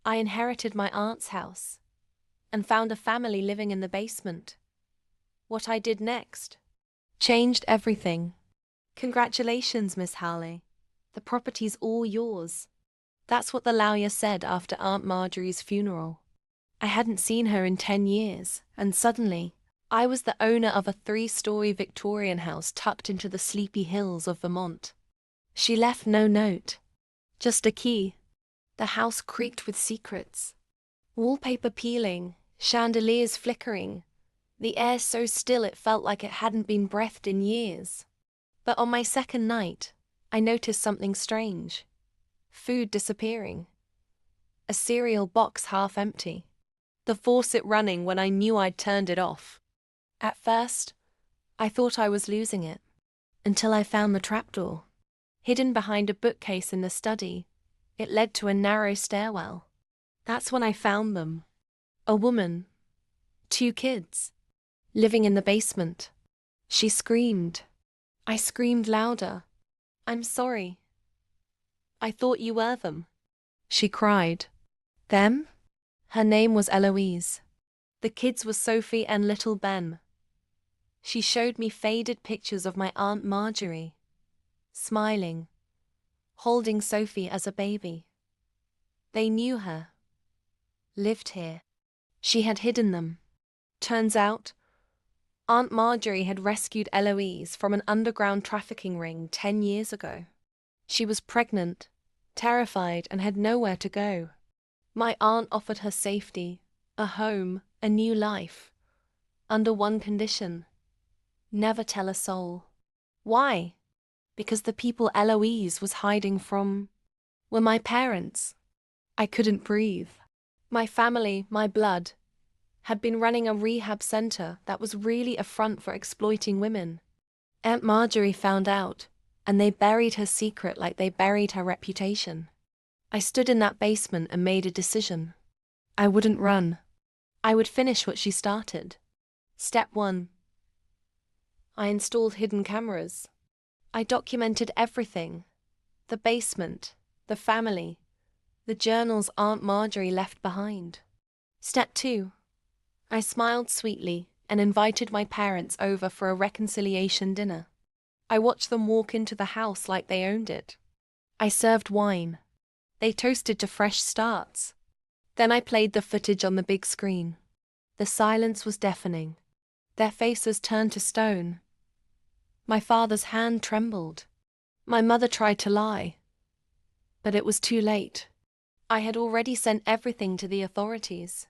I inherited my aunt's house and found a family living in the basement. What I did next changed everything. Congratulations, Miss Howley. The property's all yours. That's what the lawyer said after Aunt Marjorie's funeral. I hadn't seen her in 10 years, and suddenly, I was the owner of a 3-story Victorian house tucked into the sleepy hills of Vermont. She left no note, just a key. The house creaked with secrets. Wallpaper peeling, chandeliers flickering, the air so still it felt like it hadn't been breathed in years. But on my second night, I noticed something strange. Food disappearing. A cereal box half empty. The faucet running when I knew I'd turned it off. At first, I thought I was losing it, until I found the trapdoor. Hidden behind a bookcase in the study, it led to a narrow stairwell. That's when I found them. A woman, 2 kids, living in the basement. She screamed. I screamed louder. "I'm sorry. I thought you were them." She cried. Them? Her name was Eloise. The kids were Sophie and little Ben. She showed me faded pictures of my Aunt Marjorie, smiling, holding Sophie as a baby. They knew her, lived here. She had hidden them. Turns out, Aunt Marjorie had rescued Eloise from an underground trafficking ring 10 years ago. She was pregnant, terrified, and had nowhere to go. My aunt offered her safety, a home, a new life, under one condition: never tell a soul. Why? Because the people Eloise was hiding from were my parents. I couldn't breathe. My family, my blood, had been running a rehab center that was really a front for exploiting women. Aunt Marjorie found out, and they buried her secret like they buried her reputation. I stood in that basement and made a decision. I wouldn't run. I would finish what she started. Step 1. I installed hidden cameras. I documented everything: the basement, the family, the journals Aunt Marjorie left behind. Step 2. I smiled sweetly and invited my parents over for a reconciliation dinner. I watched them walk into the house like they owned it. I served wine. They toasted to fresh starts. Then I played the footage on the big screen. The silence was deafening. Their faces turned to stone. My father's hand trembled. My mother tried to lie. But it was too late. I had already sent everything to the authorities.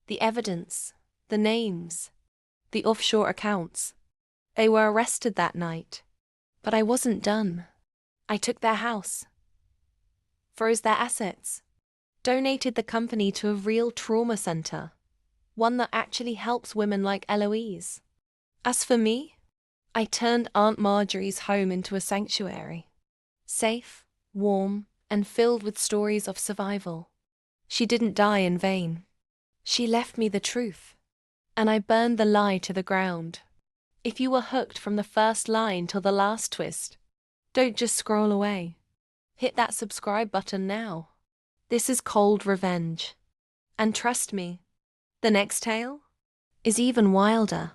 The evidence, the names, the offshore accounts. They were arrested that night. But I wasn't done. I took their house, froze their assets, donated the company to a real trauma center, one that actually helps women like Eloise. As for me, I turned Aunt Marjorie's home into a sanctuary. Safe, warm, and filled with stories of survival. She didn't die in vain. She left me the truth, and I burned the lie to the ground. If you were hooked from the first line till the last twist, don't just scroll away. Hit that subscribe button now. This is cold revenge. And trust me, the next tale is even wilder.